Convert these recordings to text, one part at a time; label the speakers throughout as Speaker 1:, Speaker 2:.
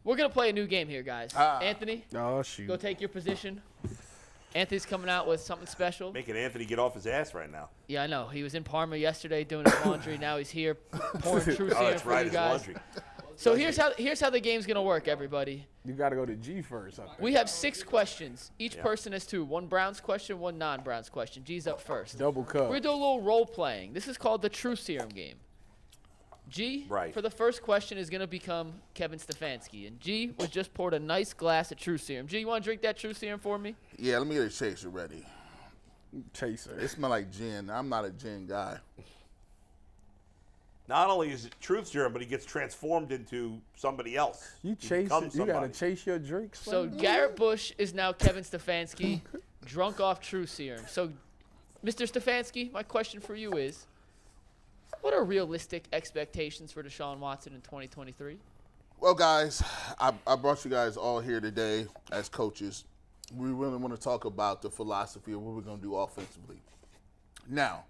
Speaker 1: We're going to play a new game here, guys. Anthony,
Speaker 2: Oh, shoot.
Speaker 1: go take your position. Anthony's coming out with something special.
Speaker 3: Making Anthony get off his ass right now.
Speaker 1: Yeah, I know. He was in Parma yesterday doing his laundry. Now he's here pouring true serum
Speaker 3: That's
Speaker 1: for
Speaker 3: right,
Speaker 1: you
Speaker 3: his
Speaker 1: guys.
Speaker 3: laundry.
Speaker 1: So here's how the game's going to work, everybody.
Speaker 2: You got to go to G first.
Speaker 1: We have 6 questions. Each person has 2. 1 Browns question, 1 non-Browns question. G's up first.
Speaker 2: Double cup.
Speaker 1: We're going to do a little role-playing. This is called the True Serum game. G, for the first question, is going to become Kevin Stefanski. And G was just poured a nice glass of True Serum. G, you want to drink that True Serum for me?
Speaker 4: Yeah, let me get a chaser ready.
Speaker 2: Chaser.
Speaker 4: It smells like gin. I'm not a gin guy.
Speaker 3: Not only is it truth serum, but he gets transformed into somebody else.
Speaker 2: You chase it. You got to chase your drinks.
Speaker 1: So Garrett Bush is now Kevin Stefanski, drunk off True Serum. So, Mr. Stefanski, my question for you is, what are realistic expectations for Deshaun Watson in 2023?
Speaker 4: Well, guys, I brought you guys all here today as coaches. We really want to talk about the philosophy of what we're going to do offensively. Now,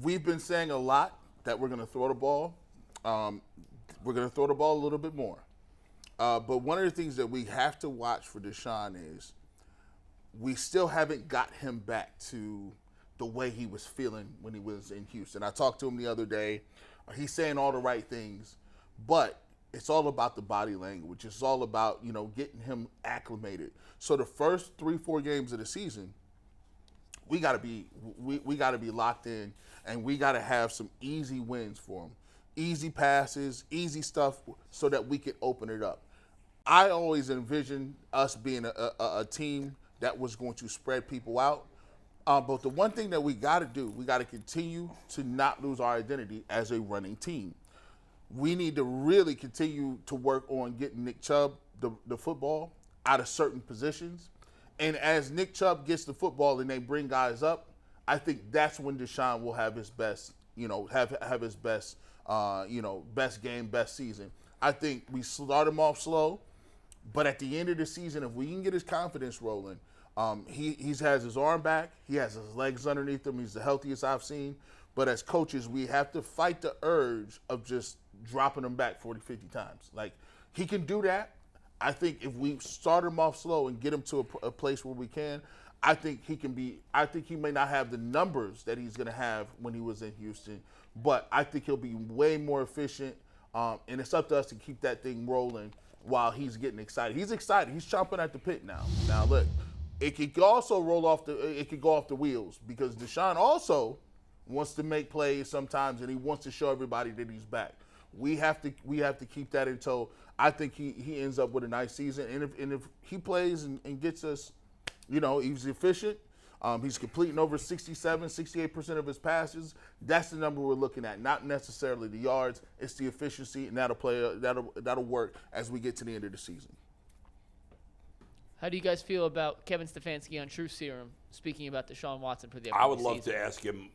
Speaker 4: we've been saying a lot that we're going to throw the ball. We're going to throw the ball a little bit more. But one of the things that we have to watch for Deshaun is we still haven't got him back to the way he was feeling when he was in Houston. I talked to him the other day. He's saying all the right things, but it's all about the body language. It's all about, getting him acclimated. So the first 3-4 games of the season, we got to be locked in, and we got to have some easy wins for him. Easy passes, easy stuff, so that we can open it up. I always envisioned us being a team that was going to spread people out. But the one thing that we got to do, we got to continue to not lose our identity as a running team. We need to really continue to work on getting Nick Chubb the football out of certain positions. And as Nick Chubb gets the football and they bring guys up, I think that's when Deshaun will have his best, have his best, best game, best season. I think we start him off slow, but at the end of the season, if we can get his confidence rolling, he has his arm back, he has his legs underneath him, he's the healthiest I've seen. But as coaches, we have to fight the urge of just dropping him back 40, 50 times. Like, he can do that. I think if we start him off slow and get him to a place where we can, I think he may not have the numbers that he's going to have when he was in Houston, but I think he'll be way more efficient, and it's up to us to keep that thing rolling while he's getting excited. He's excited. He's chomping at the pit now. Now, look, it could also it could go off the wheels because Deshaun also wants to make plays sometimes, and he wants to show everybody that he's back. We have to keep that in tow. I think he ends up with a nice season, and if he plays and gets us, he's efficient. He's completing over 68% of his passes. That's the number we're looking at, not necessarily the yards. It's the efficiency, and that'll work as we get to the end of the season.
Speaker 1: How do you guys feel about Kevin Stefanski on True Serum speaking about Deshaun Watson for the
Speaker 3: I
Speaker 1: upcoming
Speaker 3: would love
Speaker 1: season?
Speaker 3: to ask him.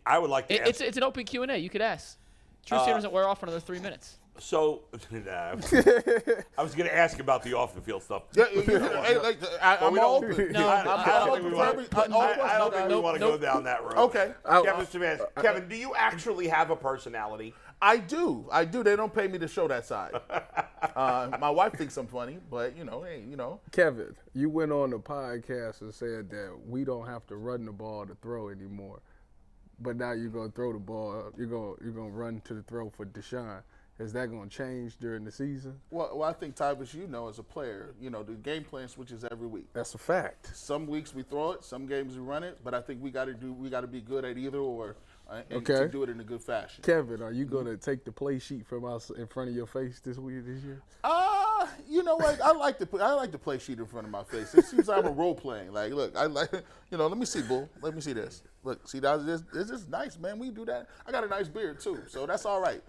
Speaker 3: I would like to ask.
Speaker 1: It's an open Q&A. You could ask. True Serum doesn't wear off for another 3 minutes.
Speaker 3: So, I was going to ask about the off the field stuff.
Speaker 4: Yeah, I'm open.
Speaker 3: I don't think we want to go down that road.
Speaker 4: Okay.
Speaker 3: Kevin Stefanski. Kevin, do you actually have a personality?
Speaker 4: I do. They don't pay me to show that side. My wife thinks I'm funny, but hey.
Speaker 2: Kevin, you went on the podcast and said that we don't have to run the ball to throw anymore. But now you're gonna throw the ball. You're gonna run to the throw for Deshaun. Is that gonna change during the season?
Speaker 4: Well, I think Tyvus, as a player, the game plan switches every week.
Speaker 2: That's a fact.
Speaker 4: Some weeks we throw it, some games we run it, but I think we got to be good at either or, and
Speaker 2: Okay.
Speaker 4: to do it in a good fashion.
Speaker 2: Kevin, are you gonna take the play sheet from us in front of your face this year?
Speaker 4: You know what? I like the play sheet in front of my face. It seems I'm a role playing. Like, look, I like, let me see, Bull. Let me see this. Look, see, this is nice, man. We do that. I got a nice beard too, so that's all right.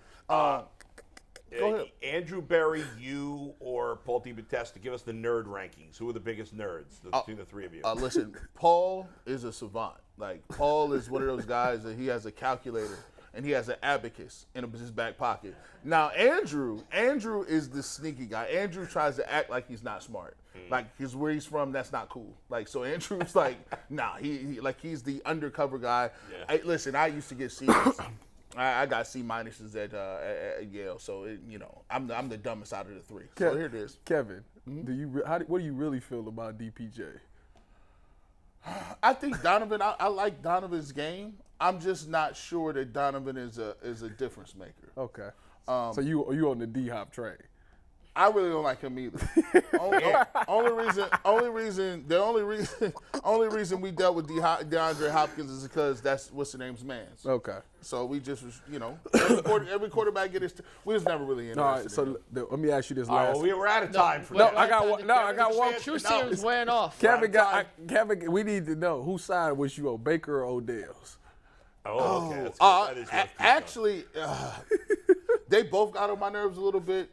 Speaker 4: Go ahead.
Speaker 3: Andrew Berry, you or Paul DiBattista, give us the nerd rankings. Who are the biggest nerds between the three of you?
Speaker 4: Listen, Paul is a savant. Like, Paul is one of those guys that he has a calculator and he has an abacus in his back pocket. Now, Andrew is the sneaky guy. Andrew tries to act like he's not smart. Like, where he's from, that's not cool. Like, so Andrew's like, nah, he's the undercover guy.
Speaker 3: Yeah.
Speaker 4: Listen, I used to get serious. I got C minuses at Yale, so I'm the dumbest out of the three. So here it is.
Speaker 2: Kevin, what do you really feel about DPJ?
Speaker 4: I think Donovan. I like Donovan's game. I'm just not sure that Donovan is a difference maker.
Speaker 2: Okay. So you on the D-Hop train?
Speaker 4: I really don't like him either. only reason we dealt with DeAndre Hopkins is because that's what's the name's man's.
Speaker 2: Okay.
Speaker 4: So we just was, every quarterback get his. We was never really interested.
Speaker 2: All right. So let me ask you this
Speaker 3: All right,
Speaker 2: last.
Speaker 3: well, we're out of time for
Speaker 2: No,
Speaker 3: that.
Speaker 2: I got one. No, I got one.
Speaker 1: True serum's wearing off.
Speaker 2: Kevin, we need to know whose side was you on, Baker or Odell's?
Speaker 3: Oh, okay. That's good. That is
Speaker 4: Actually, they both got on my nerves a little bit.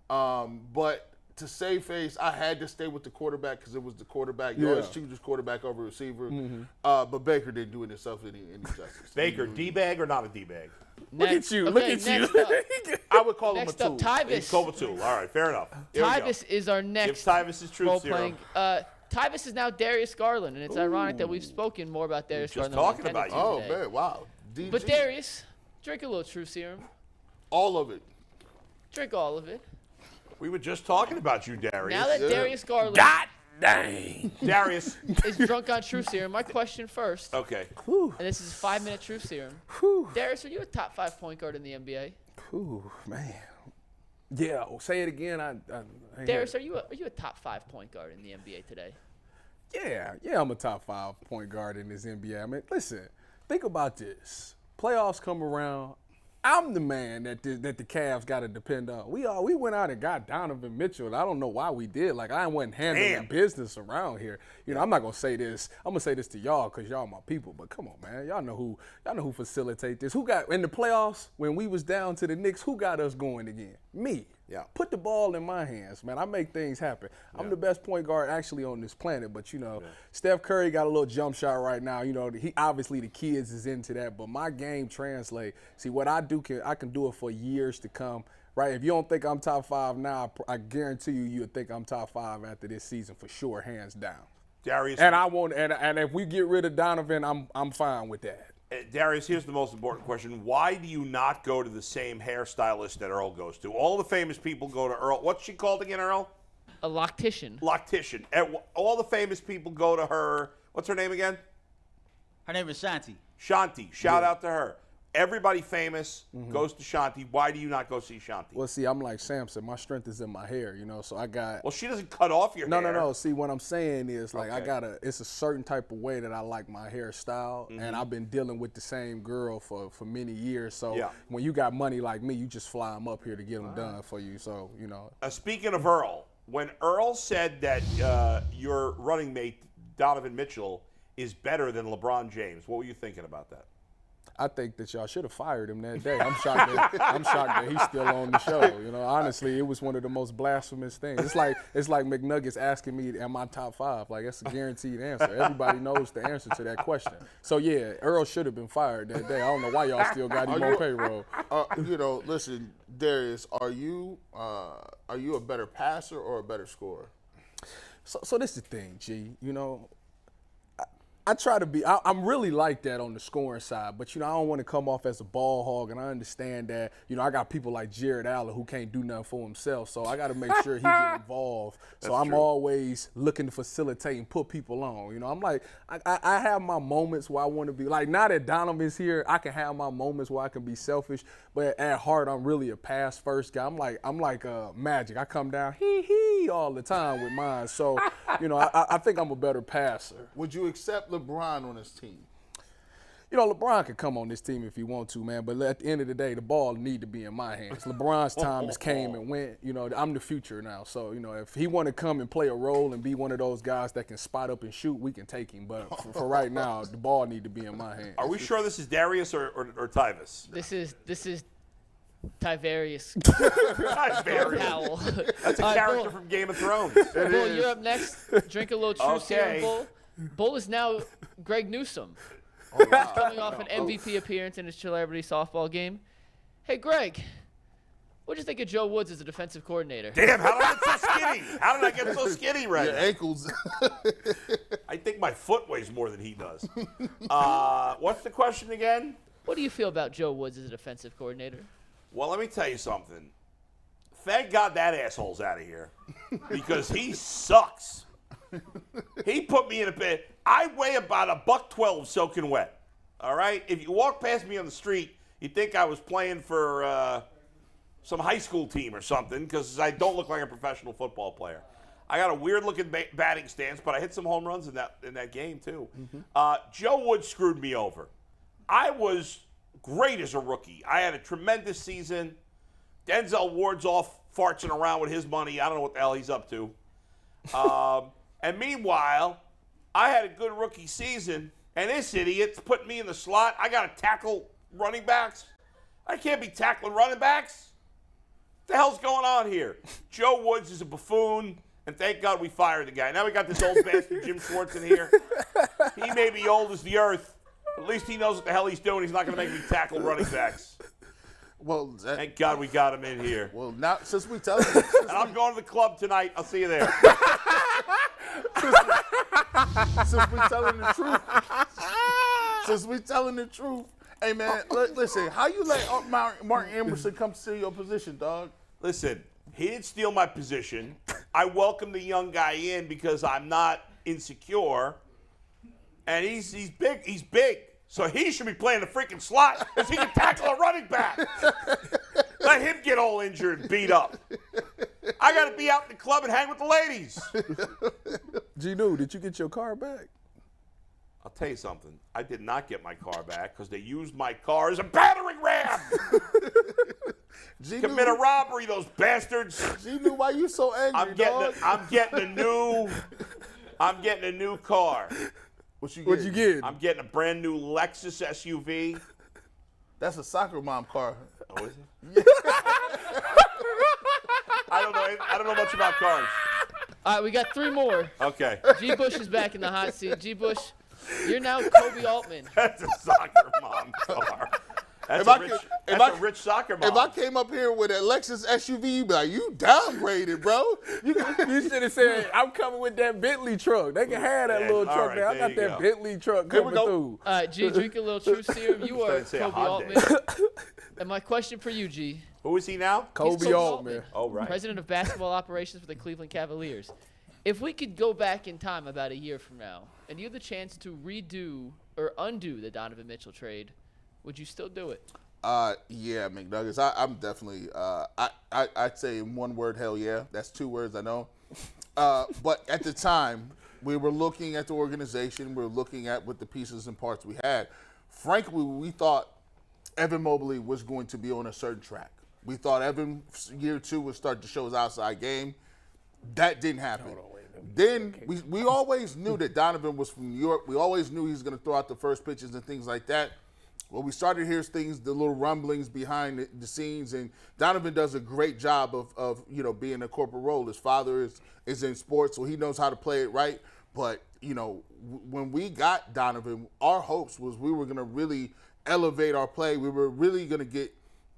Speaker 4: But to save face, I had to stay with the quarterback because it was the quarterback. You always choose quarterback over receiver. But Baker didn't do it himself any justice.
Speaker 3: Baker, D-bag or not a D-bag?
Speaker 2: Look at you. Look at you.
Speaker 4: I would call him a
Speaker 1: Next
Speaker 4: two.
Speaker 1: up, Tyvis.
Speaker 3: Call it 2. All right, fair enough. Here we go.
Speaker 1: Tyvis is our
Speaker 3: Give
Speaker 1: next
Speaker 3: Tyvis his truth
Speaker 1: role-playing.
Speaker 3: serum.
Speaker 1: Tyvis is now Darius Garland, and it's ironic that we've spoken more about Darius
Speaker 3: just
Speaker 1: Garland.
Speaker 3: talking about you.
Speaker 4: Oh,
Speaker 1: today.
Speaker 4: man, wow. DG.
Speaker 1: But Darius, drink a little true serum.
Speaker 4: All of it.
Speaker 1: Drink all of it.
Speaker 3: We were just talking about you, Darius.
Speaker 1: Now that Darius Garland
Speaker 2: Dang.
Speaker 3: Darius.
Speaker 1: is drunk on true serum, my question first,
Speaker 3: Okay.
Speaker 1: and this is 5-minute true serum. Darius, are you a top 5 point guard in the NBA?
Speaker 2: Ooh, man. Yeah. Say it again. I
Speaker 1: Darius, are you a top 5 point guard in the NBA today?
Speaker 2: Yeah, I'm a top 5 point guard in this NBA. I mean, listen, think about this. Playoffs come around. I'm the man that the Cavs got to depend on. We went out and got Donovan Mitchell. I don't know why we did. Like, I wasn't handling business around here. I'm not gonna say this. I'm gonna say this to y'all because y'all my people. But come on, man, y'all know who facilitate this. Who got in the playoffs when we was down to the Knicks? Who got us going again? Me.
Speaker 3: Yeah.
Speaker 2: Put the ball in my hands, man. I make things happen. I'm the best point guard actually on this planet. But Steph Curry got a little jump shot right now. He obviously the kids is into that. But my game translate. See what I do I can do it for years to come. Right? If you don't think I'm top 5 now, I guarantee you'll think I'm top 5 after this season for sure, hands down.
Speaker 3: Darius.
Speaker 2: And I won't. And if we get rid of Donovan, I'm fine with that.
Speaker 3: Darius, here's the most important question. Why do you not go to the same hairstylist that Earl goes to? All the famous people go to Earl. What's she called again, Earl?
Speaker 1: A loctician.
Speaker 3: Loctician. All the famous people go to her. What's her name again?
Speaker 5: Her name is Shanti.
Speaker 3: Shanti. Shout out to her. Everybody famous goes to Shanti. Why do you not go see Shanti?
Speaker 2: Well, see, I'm like Samson. My strength is in my hair, so I got.
Speaker 3: Well, she doesn't cut off your hair.
Speaker 2: No. See, what I'm saying is, like,
Speaker 3: Okay.
Speaker 2: it's a certain type of way that I like my hairstyle, and I've been dealing with the same girl for many years. So when you got money like me, you just fly them up here to get them done for you. So,
Speaker 3: Speaking of Earl, when Earl said that your running mate, Donovan Mitchell, is better than LeBron James, what were you thinking about that?
Speaker 2: I think that y'all should have fired him that day. I'm shocked that he's still on the show. Honestly, it was one of the most blasphemous things. It's like McNuggets asking me, "Am I top 5?" Like, that's a guaranteed answer. Everybody knows the answer to that question. So yeah, Earl should have been fired that day. I don't know why y'all still got him on payroll.
Speaker 4: Listen, Darius, are you a better passer or a better scorer?
Speaker 2: So this is the thing, G. I try to be. I'm really like that on the scoring side, but I don't want to come off as a ball hog, and I understand that. I got people like Jared Allen who can't do nothing for himself, so I got to make sure he get involved. So I'm always looking to facilitate and put people on. I'm like, I have my moments where I want to be like. Now that Donovan's here, I can have my moments where I can be selfish, but at heart, I'm really a pass first guy. I'm like Magic. I come down hee all the time with mine. So I think I'm a better passer.
Speaker 4: Would you accept LeBron on his team?
Speaker 2: LeBron could come on this team if he want to, man. But at the end of the day, the ball need to be in my hands. LeBron's time has came and went. I'm the future now. So, if he want to come and play a role and be one of those guys that can spot up and shoot, we can take him. But for right now, the ball need to be in my hands.
Speaker 3: Are we sure this is Darius or Tyvis?
Speaker 1: This is Tyvarius
Speaker 3: Tyvis.
Speaker 1: Powell.
Speaker 3: That's a
Speaker 1: All right,
Speaker 3: character
Speaker 1: Bull.
Speaker 3: from Game of Thrones.
Speaker 1: Bull, you're up next. Drink a little true serum, Bull. Bull is now Greg Newsom. He's coming off an MVP appearance in his celebrity softball game. Hey, Greg, what'd you think of Joe Woods as a defensive coordinator?
Speaker 3: Damn, how did I get so skinny? How did I get so skinny, Red?
Speaker 4: Your ankles.
Speaker 3: I think my foot weighs more than he does. What's the question again?
Speaker 1: What do you feel about Joe Woods as a defensive coordinator?
Speaker 3: Well, let me tell you something. Thank God that asshole's out of here because he sucks. He put me in a bed. I weigh about $112 soaking wet. All right? If you walk past me on the street, you'd think I was playing for some high school team or something because I don't look like a professional football player. I got a weird-looking batting stance, but I hit some home runs in that game too. Joe Woods screwed me over. I was great as a rookie. I had a tremendous season. Denzel Ward's off fartsing around with his money. I don't know what the hell he's up to. And meanwhile, I had a good rookie season, and this idiot's putting me in the slot. I got to tackle running backs. I can't be tackling running backs. What the hell's going on here? Joe Woods is a buffoon, and thank God we fired the guy. Now we got this old bastard Jim Schwartz in here. He may be old as the earth, but at least he knows what the hell he's doing. He's not going to make me tackle running backs.
Speaker 4: Well,
Speaker 3: Thank God we got him in here.
Speaker 4: well, now since we telling you,
Speaker 3: And I'm going to the club tonight. I'll see you there.
Speaker 4: since we telling the truth, hey man, listen, how you let Martin Emerson come to your position, dog?
Speaker 3: Listen, he didn't steal my position. I welcome the young guy in because I'm not insecure. And he's big. He's big. So he should be playing the freaking slot because he can tackle a running back. Let him get all injured and beat up. I got to be out in the club and hang with the ladies.
Speaker 2: G-New, did you get your car back?
Speaker 3: I'll tell you something. I did not get my car back because they used my car as a battering ram. Commit a robbery, those bastards.
Speaker 4: G-New, why you so angry, dog?
Speaker 3: I'm getting a new car.
Speaker 4: What you
Speaker 2: What you get?
Speaker 3: I'm getting a brand new Lexus SUV.
Speaker 4: That's a soccer mom car.
Speaker 3: Oh, is it? I don't know much about cars.
Speaker 1: All right, we got 3 more.
Speaker 3: Okay.
Speaker 1: G. Bush is back in the hot seat. G. Bush, you're now Koby Altman.
Speaker 3: That's a soccer mom car. That's a rich soccer mom.
Speaker 4: If I came up here with a Lexus SUV, you'd be like, you downgraded, bro.
Speaker 2: You should have said, I'm coming with that Bentley truck. They can have that
Speaker 3: Yeah,
Speaker 2: little
Speaker 3: all
Speaker 2: truck
Speaker 3: right,
Speaker 2: there. I
Speaker 3: there
Speaker 2: got
Speaker 3: you
Speaker 2: that
Speaker 3: go.
Speaker 2: Bentley truck
Speaker 4: Here we
Speaker 2: coming
Speaker 4: go.
Speaker 2: through.
Speaker 1: All right, G, drink a little truth serum. You are
Speaker 3: Say a
Speaker 1: Koby
Speaker 3: Hyundai.
Speaker 1: Altman. And my question for you, G.
Speaker 3: Who is he now?
Speaker 1: He's
Speaker 2: Koby Altman.
Speaker 3: Oh, right.
Speaker 1: President of basketball operations for the Cleveland Cavaliers. If we could go back in time about a year from now, and you had the chance to redo or undo the Donovan Mitchell trade, would you still do it?
Speaker 4: Yeah, McNuggets. I'm definitely. I'd say in one word, hell yeah. That's 2 words, I know. But at the time, we were looking at the organization. We were looking at what the pieces and parts we had. Frankly, we thought Evan Mobley was going to be on a certain track. We thought Evan, year 2, would start to show his outside game. That didn't happen. Then we always knew that Donovan was from New York. We always knew he was going to throw out the first pitches and things like that. Well, we started to hear things, the little rumblings behind the scenes, and Donovan does a great job of being a corporate role. His father is in sports, so he knows how to play it right. But, when we got Donovan, our hopes was we were going to really elevate our play. We were really going to get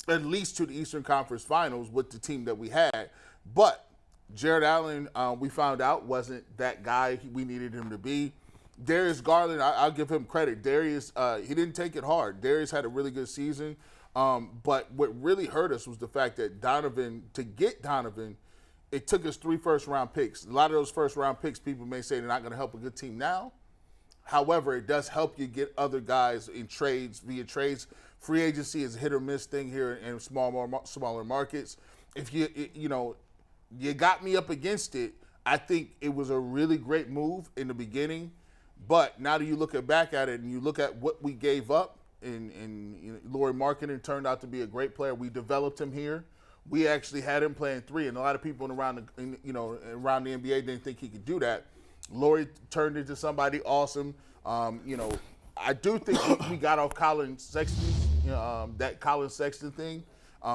Speaker 4: at least to the Eastern Conference Finals with the team that we had. But Jared Allen, we found out, wasn't that guy we needed him to be. Darius Garland, I'll give him credit. Darius, he didn't take it hard. Darius had a really good season. But what really hurt us was the fact that to get Donovan, it took us 3 first-round picks. A lot of those first-round picks, people may say they're not going to help a good team now. However, it does help you get other guys in trades, via trades. Free agency is a hit-or-miss thing here in smaller markets. If you got me up against it, I think it was a really great move in the beginning. But now that you look back at it and you look at what we gave up, and Lauri Markkanen turned out to be a great player. We developed him here. We actually had him playing 3, and a lot of people around the NBA didn't think he could do that. Lauri turned into somebody awesome. I do think we got off Colin Sexton, that Colin Sexton thing.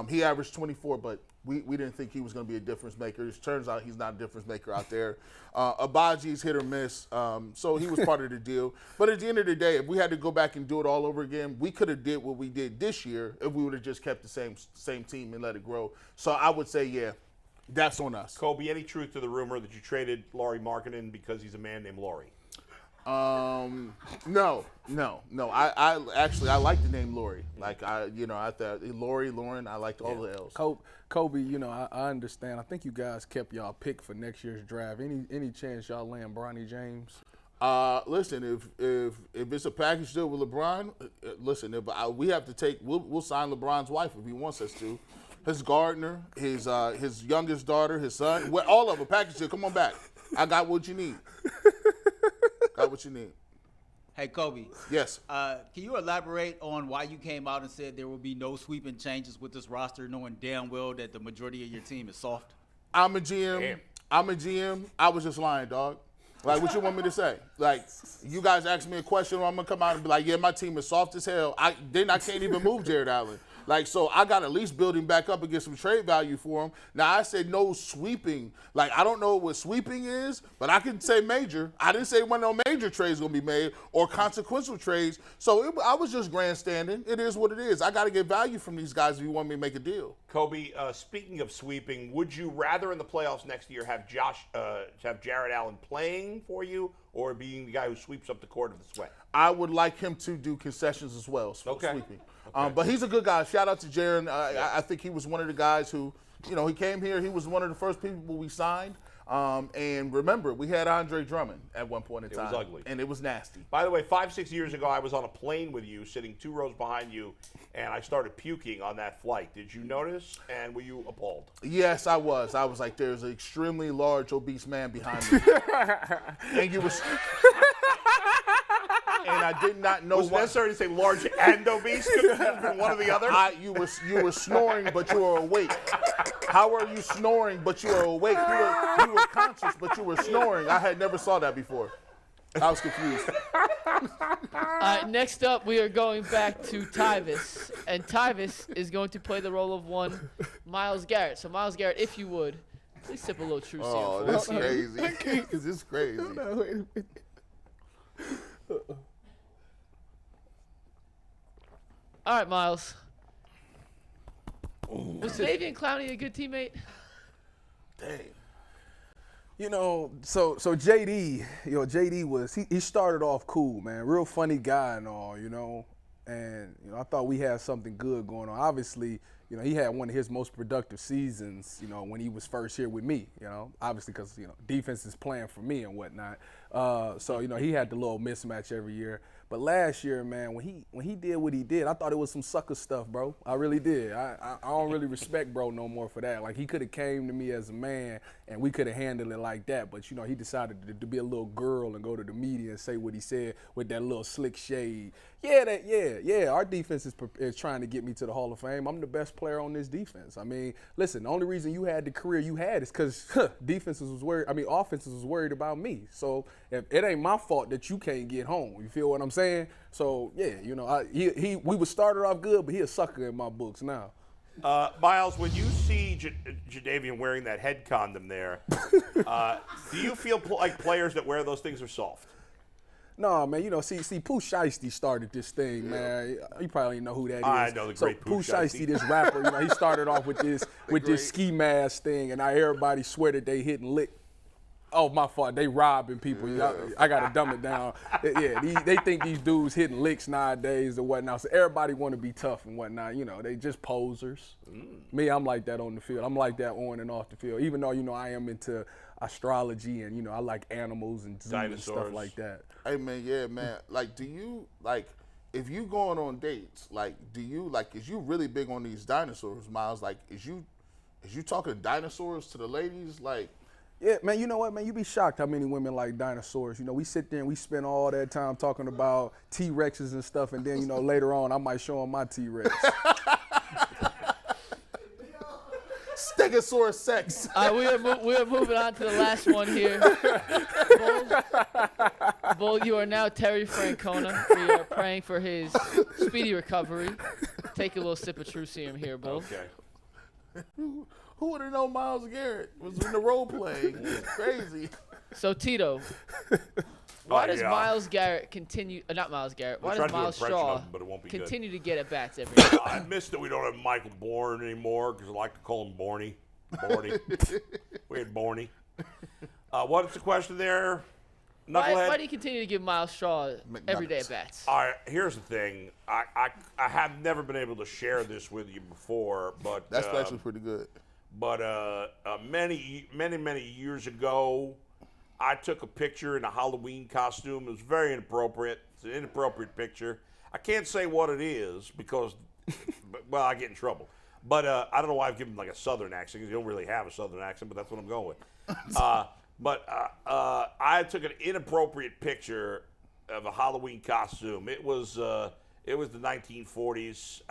Speaker 4: He averaged 24, but we didn't think he was going to be a difference maker. It turns out he's not a difference maker out there. Abaji's hit or miss, so he was part of the deal. But at the end of the day, if we had to go back and do it all over again, we could have did what we did this year if we would have just kept the same team and let it grow. So I would say, yeah, that's on us.
Speaker 3: Koby, any truth to the rumor that you traded Lauri Markkanen because he's a man named Lauri?
Speaker 4: No. I actually like the name Lori. Like I thought Lauren. I liked all the L's.
Speaker 2: Kobe, I understand. I think you guys kept y'all pick for next year's draft. Any chance y'all land Bronny James?
Speaker 4: Listen, if it's a package deal with LeBron, listen, we have to take. We'll sign LeBron's wife if he wants us to. His gardener, his youngest daughter, his son, all of them. Package deal. Come on back. I got what you need. Got what you need.
Speaker 5: Hey, Kobe.
Speaker 4: Yes.
Speaker 5: Can you elaborate on why you came out and said there will be no sweeping changes with this roster, knowing damn well that the majority of your team is soft?
Speaker 4: I'm a GM. I was just lying, dog. Like, what you want me to say? Like, you guys ask me a question, I'm going to come out and be like, yeah, my team is soft as hell. Then I can't even move Jared Allen. Like, so I got to at least build him back up and get some trade value for him. Now, I said no sweeping. Like, I don't know what sweeping is, but I can say major. I didn't say when no major trades going to be made or consequential trades. So I was just grandstanding. It is what it is. I got to get value from these guys if you want me to make a deal.
Speaker 3: Kobe, speaking of sweeping, would you rather in the playoffs next year have Jared Allen playing for you or being the guy who sweeps up the court of the sweat?
Speaker 4: I would like him to do concessions as well,
Speaker 3: Okay.
Speaker 4: sweeping. But he's a good guy. Shout out to Jaron. I think he was one of the guys who, he came here. He was one of the first people we signed. And remember, we had Andre Drummond at one point in time.
Speaker 3: It was ugly.
Speaker 4: And it was nasty.
Speaker 3: By the way, 5-6 years ago, I was on a plane with you, sitting 2 rows behind you, and I started puking on that flight. Did you notice? And were you appalled?
Speaker 4: Yes, I was. I was like, there's an extremely large, obese man behind me. And you was... And I did not know
Speaker 3: Was it necessary to say large and obese? Could it have been one or the other?
Speaker 4: You were snoring, but you were awake. How are you snoring, but you were awake? You were conscious, but you were snoring. I had never saw that before. I was confused.
Speaker 1: Next up, we are going back to Tyvis. And Tyvis is going to play the role of one Myles Garrett. So, Myles Garrett, if you would, please sip a little True Serum
Speaker 4: Oh,
Speaker 1: for
Speaker 4: that's
Speaker 1: us here.
Speaker 4: crazy. This is crazy.
Speaker 2: No, wait a minute.
Speaker 1: All right, Myles. Was Davian Clowney a good teammate?
Speaker 4: Dang.
Speaker 2: So JD, JD was he started off cool, man, real funny guy and all, and I thought we had something good going on. Obviously, he had one of his most productive seasons, when he was first here with me, obviously because defense is playing for me and whatnot. So he had the little mismatch every year. But last year, man, when he did what he did, I thought it was some sucker stuff, bro. I really did. I don't really respect bro no more for that. Like, he could have came to me as a man and we could have handled it like that. But he decided to be a little girl and go to the media and say what he said with that little slick shade. Yeah. Our defense is trying to get me to the Hall of Fame. I'm the best player on this defense. I mean, listen, the only reason you had the career you had is because offenses was worried about me. So if it ain't my fault that you can't get home. You feel what I'm saying? So yeah, we was started off good, but he a sucker in my books now.
Speaker 3: Myles, when you see Jadeveon wearing that head condom there, do you feel like players that wear those things are soft?
Speaker 2: No, man, see, Pooh Shiesty started this thing, man. You probably know who that is.
Speaker 3: I know the great
Speaker 2: Pooh
Speaker 3: Shiesty.
Speaker 2: This rapper, he started off with this ski mask thing, and now everybody swear that they hitting lick. Oh, my fault. They robbing people. I got to dumb it down. Yeah, they think these dudes hitting licks nowadays or whatnot. So everybody want to be tough and whatnot. They just posers. Me, I'm like that on the field. I'm like that on and off the field. Even though, I am into astrology and, I like animals and zoos and stuff like that.
Speaker 4: Hey, man, yeah, man. Like, do you, like, if you going on dates, like, is you really big on these dinosaurs, Myles? Like, is you talking dinosaurs to the ladies? Like,
Speaker 2: yeah, man, you know what, man? You be shocked how many women like dinosaurs. We sit there and we spend all that time talking about T-Rexes and stuff, and then, later on I might show them my T-Rex.
Speaker 4: Stegosaurus sex.
Speaker 1: We're moving on to the last one here. Bull, you are now Terry Francona. We are praying for his speedy recovery. Take a little sip of True Serum here, Bull.
Speaker 3: Okay.
Speaker 4: Who would have known Myles Garrett was in the role playing? It's crazy.
Speaker 1: So, Tito, why does Myles Garrett continue – not Myles Garrett. Why does Miles Shaw continue to get at-bats every night?
Speaker 3: I miss that we don't have Michael Bourne anymore because I like to call him Borny. We had Borny. What's the question there? Knucklehead.
Speaker 1: Why do you continue to give Myles Straw everyday at bats?
Speaker 3: All right, here's the thing. I have never been able to share this with you before, but
Speaker 4: That's actually pretty good.
Speaker 3: But many years ago, I took a picture in a Halloween costume. It was very inappropriate. It's an inappropriate picture. I can't say what it is because, well, I get in trouble. But I don't know why I've given like a Southern accent because you don't really have a Southern accent, but that's what I'm going with. But I took an inappropriate picture of a Halloween costume. It was the 1940s.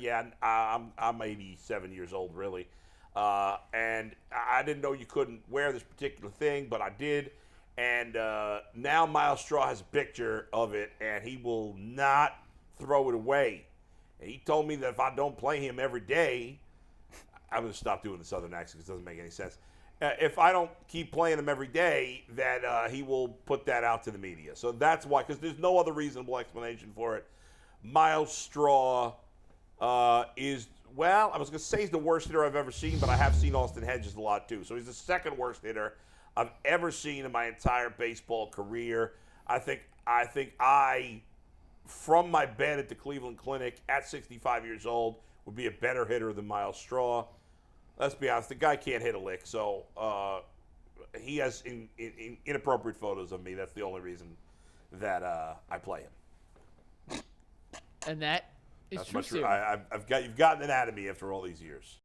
Speaker 3: Yeah, I'm 87 years old, really. And I didn't know you couldn't wear this particular thing, but I did. And now Myles Straw has a picture of it, and he will not throw it away. And he told me that if I don't play him every day, I'm going to stop doing the Southern accent because it doesn't make any sense. If I don't keep playing him every day, that he will put that out to the media. So that's why, because there's no other reasonable explanation for it. Myles Straw is, well, I was going to say he's the worst hitter I've ever seen, but I have seen Austin Hedges a lot too. So he's the second worst hitter I've ever seen in my entire baseball career. I think from my bed at the Cleveland Clinic at 65 years old, would be a better hitter than Myles Straw. Let's be honest, the guy can't hit a lick, so he has inappropriate photos of me. That's the only reason that I play him.
Speaker 1: And that is true.
Speaker 3: You've gotten it out of me after all these years.